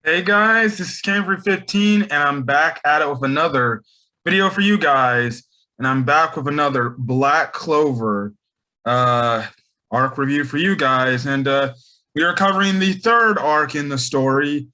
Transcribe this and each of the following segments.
Hey guys, this is Camry 15, and I'm back at it with another video for you guys. And I'm back with another Black Clover uh, arc review for you guys. And we are covering the third arc in the story.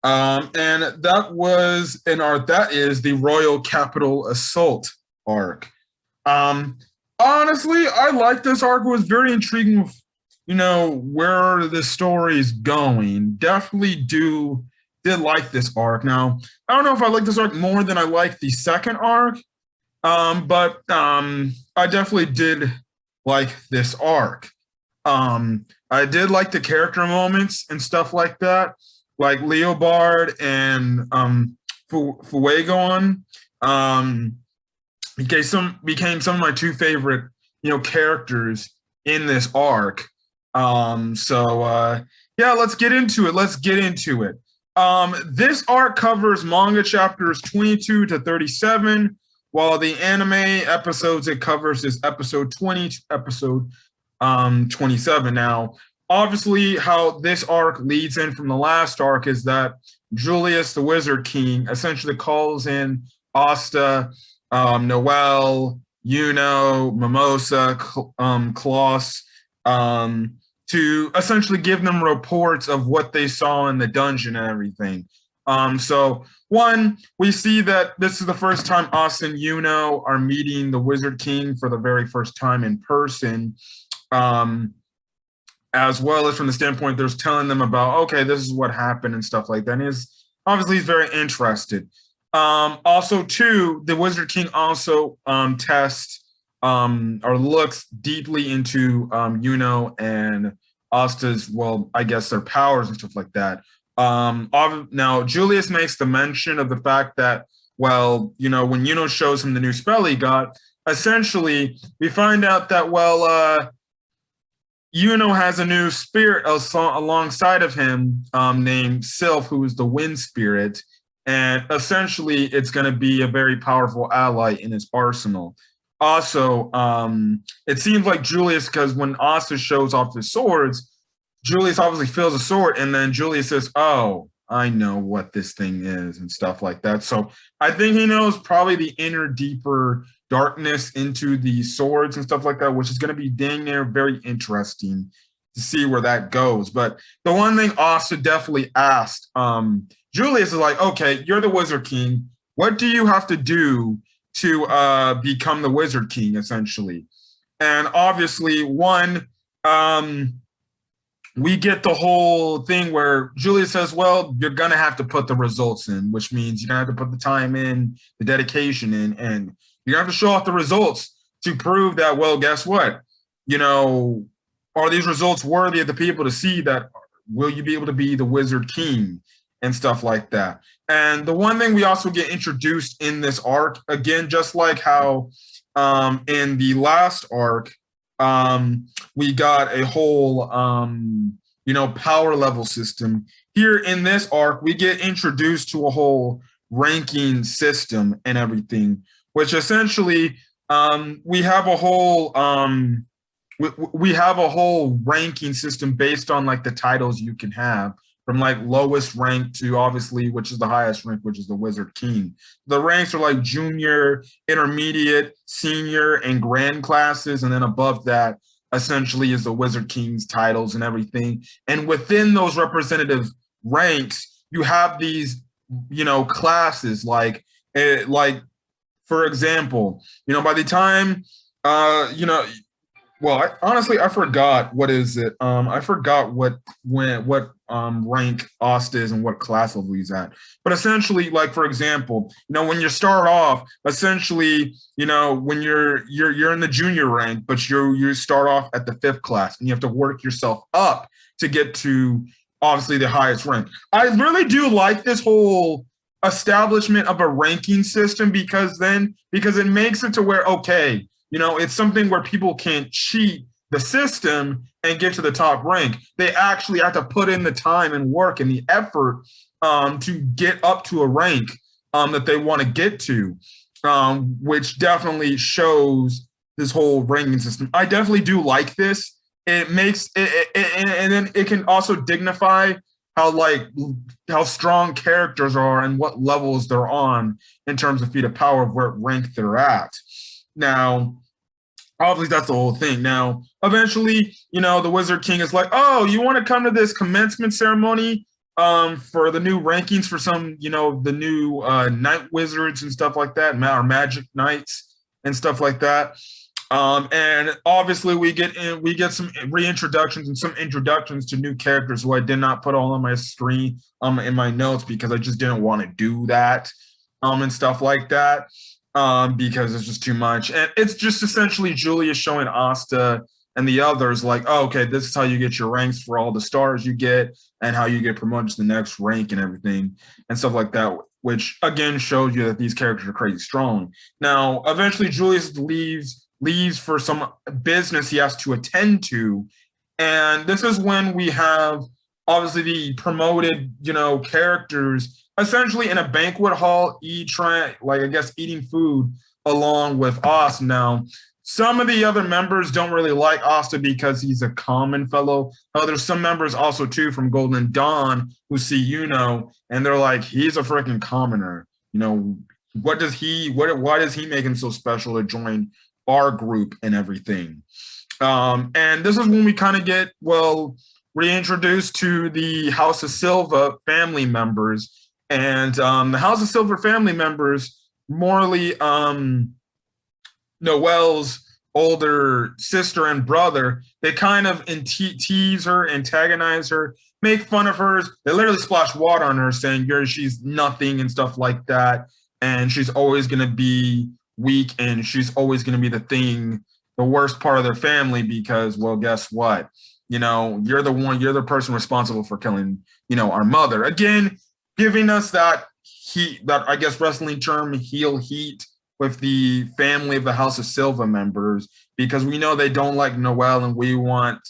And that is the Royal Capital Assault arc. Um, Honestly, I like this arc. It was very intriguing with, where the story is going. Definitely did like this arc. Now, I don't know if I like this arc more than I like the second arc, but I definitely did like this arc. I did like the character moments and stuff like that, like Leobard and Fuegon. Um, became some of my two favorite characters in this arc. Yeah, let's get into it. This arc covers manga chapters 22 to 37, while the anime episodes it covers is episode 20 to episode 27. Now, obviously, how this arc leads in from the last arc is that Julius the Wizard King essentially calls in Asta, Noel, Mimosa, Klaus, to essentially give them reports of what they saw in the dungeon and everything. So one, we see that this is the first time us and Yuno are meeting the Wizard King for the very first time in person, as well as from the standpoint there's telling them about, okay, this is what happened and stuff like that. And he's very interested. Also, two, the Wizard King also tests or looks deeply into Yuno and Asta's, well, I guess their powers and stuff like that. Now, Julius makes the mention of the fact that, well, when Yuno shows him the new spell he got, essentially, we find out that, well, Yuno has a new spirit alongside of him named Sylph, who is the wind spirit. And essentially, it's going to be a very powerful ally in his arsenal. Also, it seems like Julius, because when Asta shows off his swords, Julius obviously feels a sword, and then Julius says, "Oh, I know what this thing is," and stuff like that. So I think he knows probably the inner, deeper darkness into the swords and stuff like that, which is going to be dang near very interesting to see where that goes. But the one thing Asta definitely asked Julius is like, "Okay, you're the Wizard King. What do you have to do to become the Wizard King, essentially?" And obviously, one, we get the whole thing where Julius says, well, you're going to have to put the results in, which means you're going to have to put the time in, the dedication in, and you're going to have to show off the results to prove that, well, guess what? Are these results worthy of the people to see that? Will you be able to be the Wizard King and stuff like that? And the one thing we also get introduced in this arc, again, just like how in the last arc, we got a whole, power level system. Here in this arc, we get introduced to a whole ranking system and everything, which essentially we have a whole we have a whole ranking system based on like the titles you can have, from like lowest rank to obviously, which is the highest rank, which is the Wizard King. The ranks are like junior, intermediate, senior, and grand classes. And then above that, essentially, is the Wizard King's titles and everything. And within those representative ranks, you have these, classes for example, by the time, well, honestly, I forgot what is it. I forgot what rank Asta is and what class level he's at. But essentially, like for example, when you start off, essentially, when you're in the junior rank, but you start off at the 5th class, and you have to work yourself up to get to obviously the highest rank. I really do like this whole establishment of a ranking system because it makes it to where, okay, it's something where people can't cheat the system and get to the top rank. They actually have to put in the time and work and the effort to get up to a rank that they want to get to, which definitely shows this whole ranking system. I definitely do like this. It makes it, and then it can also dignify how strong characters are and what levels they're on in terms of feat of power of where rank they're at. Now, obviously that's the whole thing. Now, eventually, the Wizard King is like, oh, you want to come to this commencement ceremony for the new rankings for some, the new night wizards and stuff like that, or magic knights and stuff like that. And obviously we get some reintroductions and some introductions to new characters who I did not put all on my screen in my notes because I just didn't want to do that and stuff like that. Because it's just too much. And it's just essentially Julius showing Asta and the others like, oh, okay, this is how you get your ranks for all the stars you get and how you get promoted to the next rank and everything and stuff like that, which again shows you that these characters are crazy strong. Now, eventually Julius leaves for some business he has to attend to. And this is when we have obviously the promoted, characters essentially in a banquet hall, eating food along with Asta. Now, some of the other members don't really like Asta because he's a common fellow. There's some members also too from Golden Dawn who see and they're like, he's a freaking commoner. Why does he make him so special to join our group and everything? And this is when we kind of get reintroduced to the House of Silva family members. And the House of Silver family members, Morley, Noelle's older sister and brother, they kind of tease her, antagonize her, make fun of her. They literally splash water on her saying, she's nothing and stuff like that. And she's always going to be weak and she's always going to be the worst part of their family because, well, guess what? You're the person responsible for killing, our mother. Again, giving us that I guess wrestling term, heel heat with the family of the House of Silva members, because we know they don't like Noelle and we want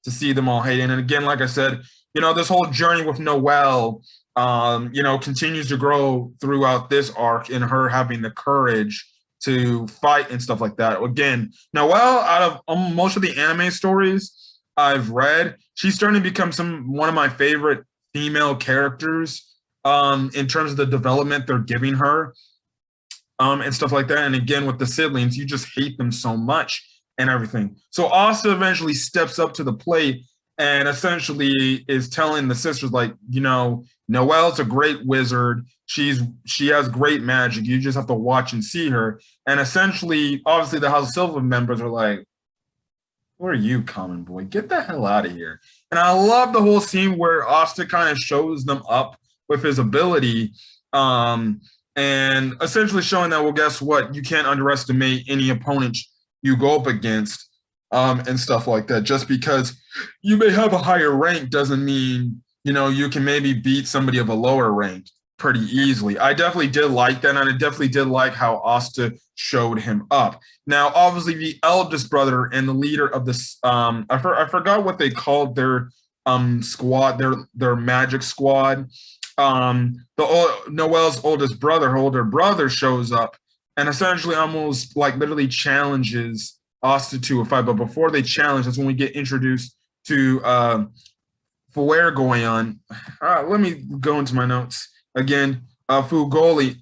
to see them all hating. And again, like I said, this whole journey with Noelle, continues to grow throughout this arc in her having the courage to fight and stuff like that. Again, Noelle, out of most of the anime stories I've read, she's starting to become one of my favorite female characters in terms of the development they're giving her and stuff like that. And again, with the siblings, you just hate them so much and everything. So Asta eventually steps up to the plate and essentially is telling the sisters, like, Noelle's a great wizard. She has great magic. You just have to watch and see her. And essentially, obviously, the House of Silva members are like, who are you, common boy? Get the hell out of here. And I love the whole scene where Asta kind of shows them up with his ability and essentially showing that, well, guess what? You can't underestimate any opponent you go up against and stuff like that. Just because you may have a higher rank doesn't mean, you can maybe beat somebody of a lower rank pretty easily. I definitely did like that, and I definitely did like how Asta showed him up. Now, obviously, the eldest brother and the leader of this, I forgot what they called their squad, their magic squad. Noelle's oldest brother, her older brother, shows up and essentially almost like literally challenges Asta to a fight. But before they challenge, that's when we get introduced to Fuegoleon. Let me go into my notes again. Fuegoleon,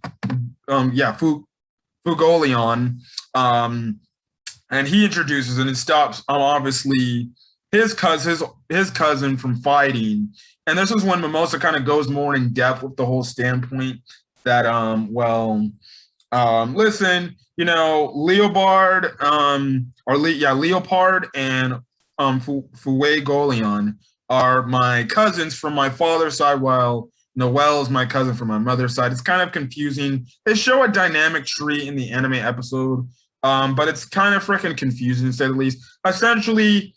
and he introduces and it stops obviously his cousin from fighting. And this is when Mimosa kind of goes more in depth with the whole standpoint that, listen, Leopard, Leopard and Fuegoleon are my cousins from my father's side, while Noelle is my cousin from my mother's side. It's kind of confusing. They show a dynamic tree in the anime episode, but it's kind of freaking confusing, to say the least. Essentially,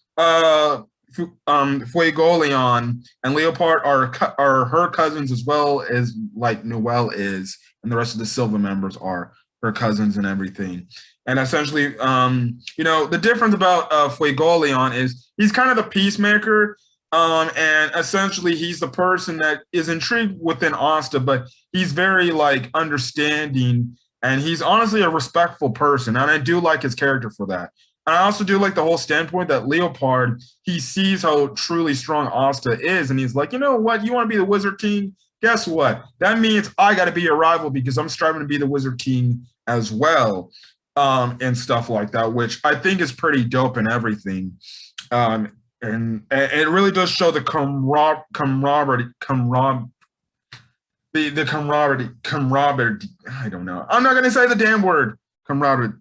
Fuegoleon and Leopard are her cousins as well as like Noelle is, and the rest of the Silva members are her cousins and everything. And essentially, the difference about Fuegoleon is he's kind of the peacemaker, and essentially he's the person that is intrigued within Asta, but he's very like understanding, and he's honestly a respectful person, and I do like his character for that. And I also do like the whole standpoint that Leopard, he sees how truly strong Asta is, and he's like, you know what, you want to be the Wizard King? Guess what? That means I got to be your rival because I'm striving to be the Wizard King as well, and stuff like that, which I think is pretty dope and everything. And it really does show the camaraderie. I don't know. I'm not gonna say the damn word camaraderie.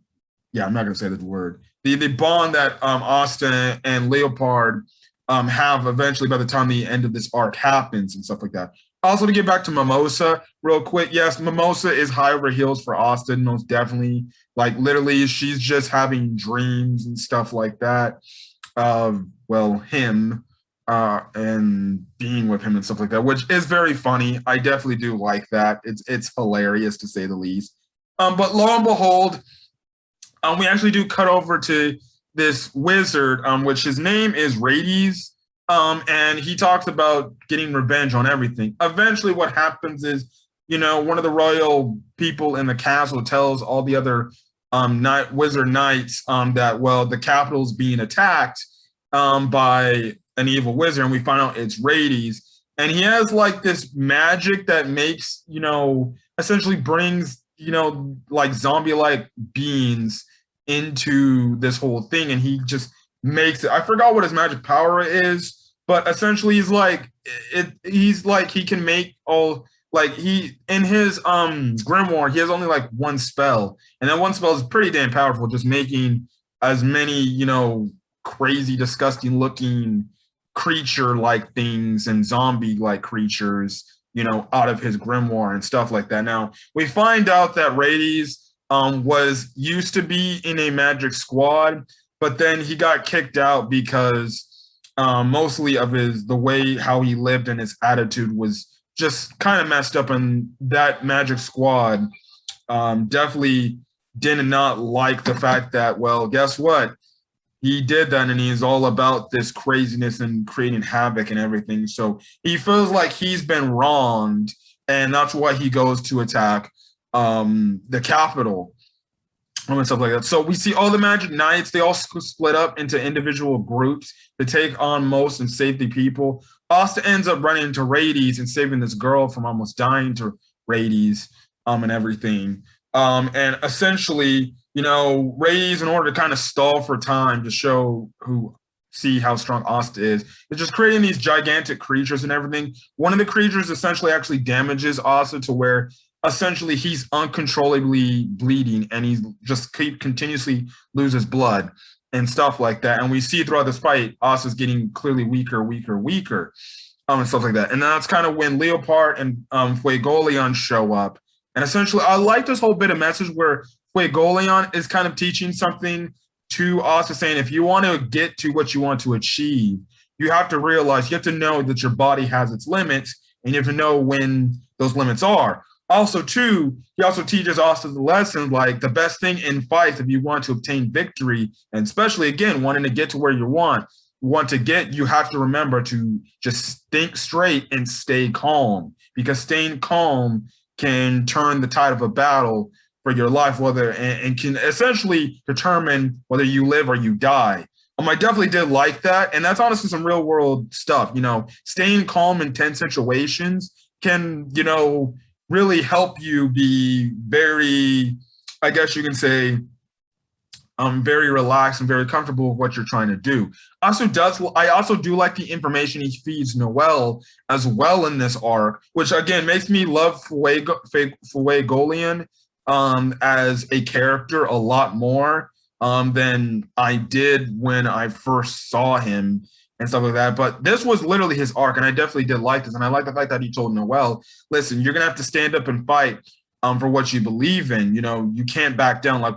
Yeah, I'm not gonna say the word. The bond that Austin and Leopard have eventually by the time the end of this arc happens and stuff like that. Also, to get back to Mimosa real quick, yes, Mimosa is high over heels for Austin, most definitely. Like literally, she's just having dreams and stuff like that of well him and being with him and stuff like that, which is very funny. I definitely do like that. It's hilarious to say the least. But lo and behold, we actually do cut over to this wizard, which his name is Rades. And he talks about getting revenge on everything. Eventually, what happens is, you know, one of the royal people in the castle tells all the other wizard knights that, well, the capital is being attacked by an evil wizard, and we find out it's Rades. And he has like this magic that makes, you know, essentially brings, you know, like zombie-like beings into this whole thing, and he just makes it. I forgot what his magic power is, but essentially he's like he can make all like he in his grimoire he has only like one spell, and that one spell is pretty damn powerful, just making as many, you know, crazy, disgusting looking creature like things and zombie like creatures, you know, out of his grimoire and stuff like that. Now we find out that Rades was used to be in a magic squad, but then he got kicked out because mostly of the way how he lived and his attitude was just kind of messed up, and that magic squad definitely did not like the fact that, well, guess what? He did that, and he's all about this craziness and creating havoc and everything. So he feels like he's been wronged, and that's why he goes to attack the capital and stuff like that. So we see all the Magic Knights, they all split up into individual groups to take on most and save the people. Asta ends up running into Rades and saving this girl from almost dying to Rades and everything. And essentially, you know, Rades, in order to kind of stall for time to see how strong Asta is just creating these gigantic creatures and everything. One of the creatures essentially actually damages Asta to where essentially he's uncontrollably bleeding, and he's just continuously loses blood and stuff like that. And we see throughout this fight, Asta's getting clearly weaker, and stuff like that. And that's kind of when Leopard and Fuegoleon show up. And essentially, I like this whole bit of message where Fuegoleon is kind of teaching something to Asta, saying if you want to get to what you want to achieve, you have to realize, you have to know that your body has its limits, and you have to know when those limits are. Also, too, he also teaches Asta the lesson, like the best thing in fights, if you want to obtain victory, and especially, again, wanting to get to where you want to get, you have to remember to just think straight and stay calm, because staying calm can turn the tide of a battle for your life, and can essentially determine whether you live or you die. I definitely did like that, and that's honestly some real world stuff. You know, staying calm in tense situations can, you know, really help you be very, I guess you can say, very relaxed and very comfortable with what you're trying to do. I also do like the information he feeds Noelle as well in this arc, which again makes me love Fuegoleon as a character a lot more than I did when I first saw him and stuff like that. But this was literally his arc, and I definitely did like this. And I like the fact that he told Noelle, listen, you're going to have to stand up and fight for what you believe in. You know, you can't back down. Like,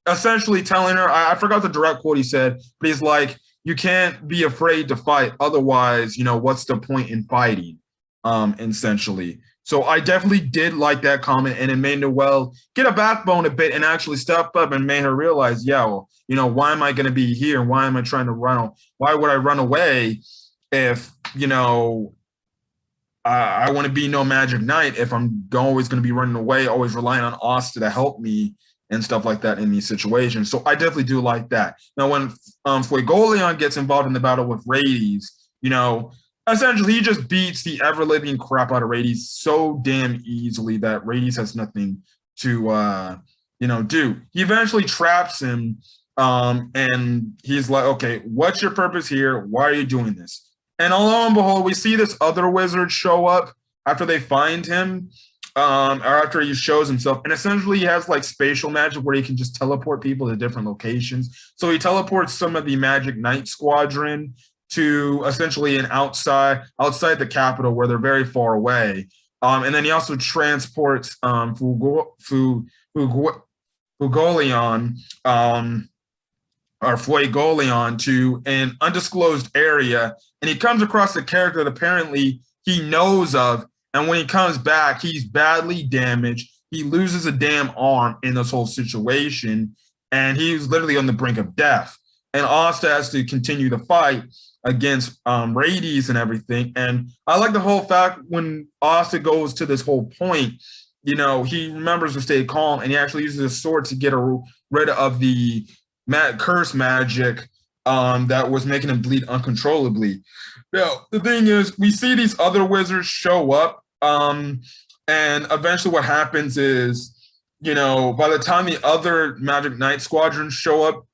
essentially telling her, I forgot the direct quote he said, but he's like, you can't be afraid to fight. Otherwise, you know, what's the point in fighting, essentially. So I definitely did like that comment, and it made Noelle get a backbone a bit and actually step up and made her realize, yeah, well, you know, why am I going to be here? Why am I trying to run? Why would I run away if, you know, I want to be no Magic Knight if I'm always going to be running away, always relying on Asta to help me and stuff like that in these situations. So I definitely do like that. Now, when Fuegoleon gets involved in the battle with Rades, essentially he just beats the ever-living crap out of Rades so damn easily that Rades has nothing to do. He eventually traps him, and he's like, okay, what's your purpose here? Why are you doing this? And lo and behold, we see this other wizard show up after they find him, or after he shows himself. And essentially he has like spatial magic where he can just teleport people to different locations. So he teleports some of the Magic Knight Squadron to essentially an outside the capital where they're very far away. And then he also transports Fuegoleon, or Fuegoleon, to an undisclosed area, and he comes across a character that apparently he knows of, and when he comes back, he's badly damaged. He loses a damn arm in this whole situation, and he's literally on the brink of death. And Asta has to continue the fight against Rades and everything. And I like the whole fact when Asta goes to this whole point, he remembers to stay calm, and he actually uses his sword to get rid of the curse magic that was making him bleed uncontrollably. Now, the thing is, we see these other wizards show up, and eventually what happens is, by the time the other Magic Knight squadrons show up,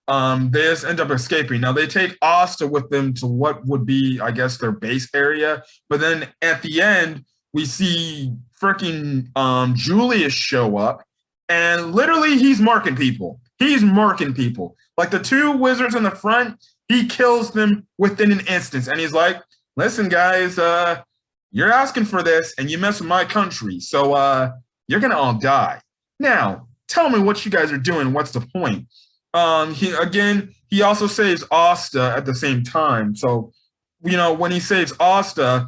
they just end up escaping. Now, they take Asta with them to what would be, I guess, their base area, but then at the end, we see freaking Julius show up, and literally he's marking people. Like the two wizards in the front, he kills them within an instance. And he's like, listen, guys, you're asking for this and you mess with my country. So you're going to all die. Now, tell me what you guys are doing. What's the point? He also saves Asta at the same time. So, when he saves Asta,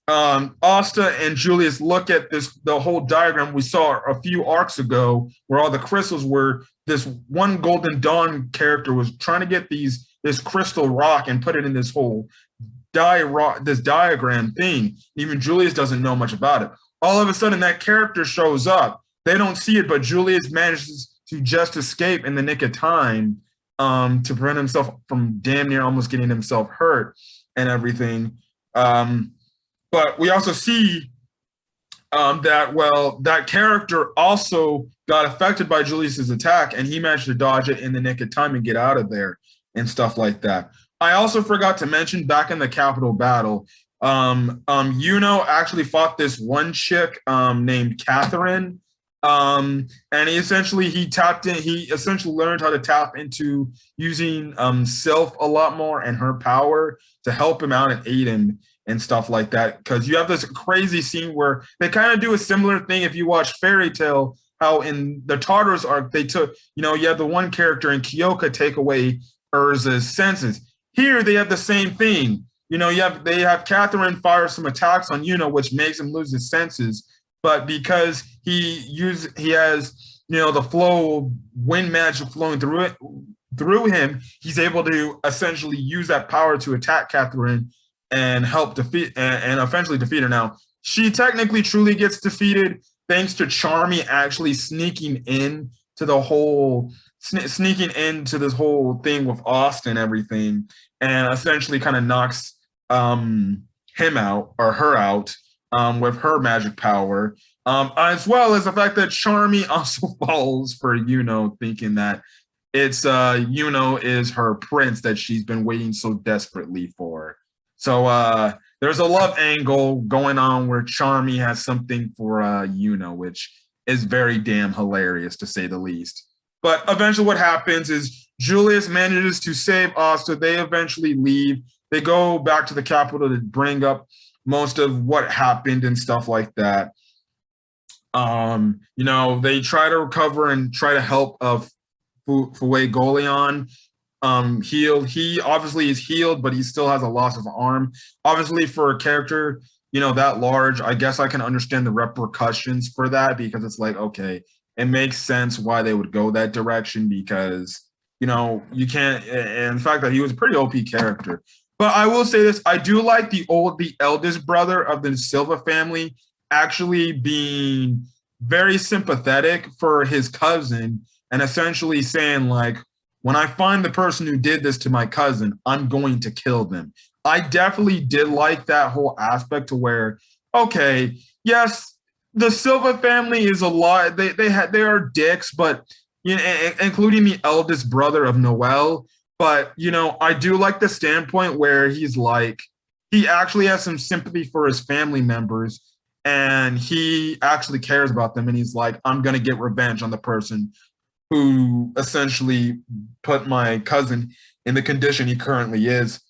Asta and Julius look at the whole diagram we saw a few arcs ago, where all the crystals were. This one Golden Dawn character was trying to get this crystal rock and put it in this whole diagram thing. Even Julius doesn't know much about it. All of a sudden, that character shows up. They don't see it, but Julius manages to just escape in the nick of time to prevent himself from damn near almost getting himself hurt and everything. But we also see that character also got affected by Julius's attack, and he managed to dodge it in the nick of time and get out of there and stuff like that. I also forgot to mention, back in the capital battle, Yuno actually fought this one chick named Catherine, and he essentially learned how to tap into using Sylph a lot more and her power to help him out and aid him and stuff like that. Because you have this crazy scene where they kind of do a similar thing if you watch Fairy Tail, how in the Tartarus arc, they took, you have the one character in Kyoka take away Urza's senses. Here, they have the same thing. They have Catherine fire some attacks on Yuno, which makes him lose his senses. But because he has, the flow of wind magic flowing through him, he's able to essentially use that power to attack Catherine and help defeat and eventually defeat her. Now, she technically truly gets defeated thanks to Charmy actually sneaking into this whole thing with Austin and everything, and essentially kind of knocks him out or her out with her magic power, as well as the fact that Charmy also falls for Yuno, thinking that it's Yuno is her prince that she's been waiting so desperately for. So there's a love angle going on where Charmy has something for Yuno, which is very damn hilarious, to say the least. But eventually what happens is Julius manages to save Asta. They eventually leave. They go back to the capital to bring up most of what happened and stuff like that. They try to recover and try to help Fuegoleon heal. He obviously is healed, but he still has a loss of arm. Obviously, for a character, that large, I guess I can understand the repercussions for that, because it's like, okay, it makes sense why they would go that direction, because, you can't, and the fact that he was a pretty OP character. But I will say this, I do like the eldest brother of the Silva family actually being very sympathetic for his cousin and essentially saying like, when I find the person who did this to my cousin, I'm going to kill them. I definitely did like that whole aspect to where, okay, yes, the Silva family is a lot. They are dicks, but you know, including the eldest brother of Noel. But you know, I do like the standpoint where he's like, he actually has some sympathy for his family members, and he actually cares about them, and he's like, I'm gonna get revenge on the person who essentially put my cousin in the condition he currently is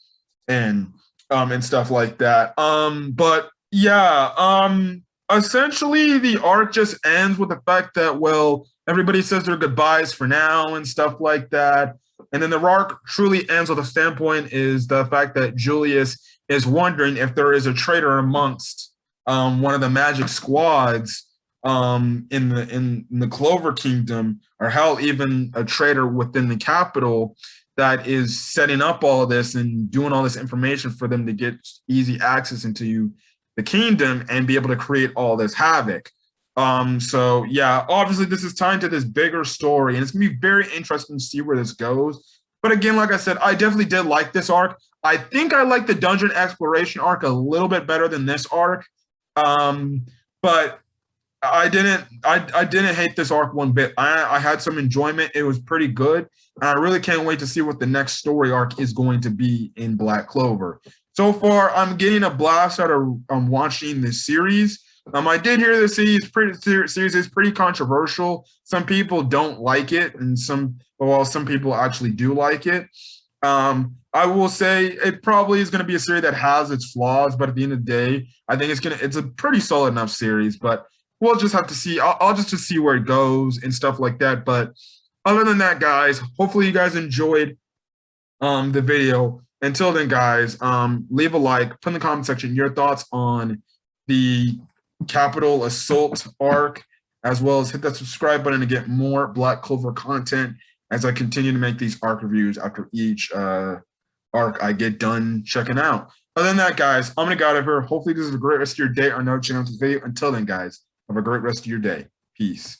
in, and stuff like that. But yeah, essentially the arc just ends with the fact that, well, everybody says their goodbyes for now and stuff like that. And then the arc truly ends with a standpoint is the fact that Julius is wondering if there is a traitor amongst one of the magic squads in the Clover Kingdom, or hell, even a traitor within the capital that is setting up all of this and doing all this information for them to get easy access into the kingdom and be able to create all this havoc. So yeah, obviously this is tying to this bigger story, and it's gonna be very interesting to see where this goes. But again, like I said, I definitely did like this arc. I think I like the dungeon exploration arc a little bit better than this arc. But I didn't hate this arc one bit. I had some enjoyment. It was pretty good. And I really can't wait to see what the next story arc is going to be in Black Clover. So far, I'm getting a blast out of watching this series. I did hear the series is pretty controversial. Some people don't like it, and some people actually do like it. I will say it probably is going to be a series that has its flaws, but at the end of the day, I think it's a pretty solid enough series. But we'll just have to see. I'll just to see where it goes and stuff like that. But other than that, guys, hopefully you guys enjoyed the video. Until then, guys, leave a like, put in the comment section your thoughts on the Capital Assault arc, as well as hit that subscribe button to get more Black Clover content as I continue to make these arc reviews after each arc I get done checking out. Other than that, guys, I'm going to get out of here. Hopefully this is a great rest of your day or no channel to this video. Until then, guys, have a great rest of your day. Peace.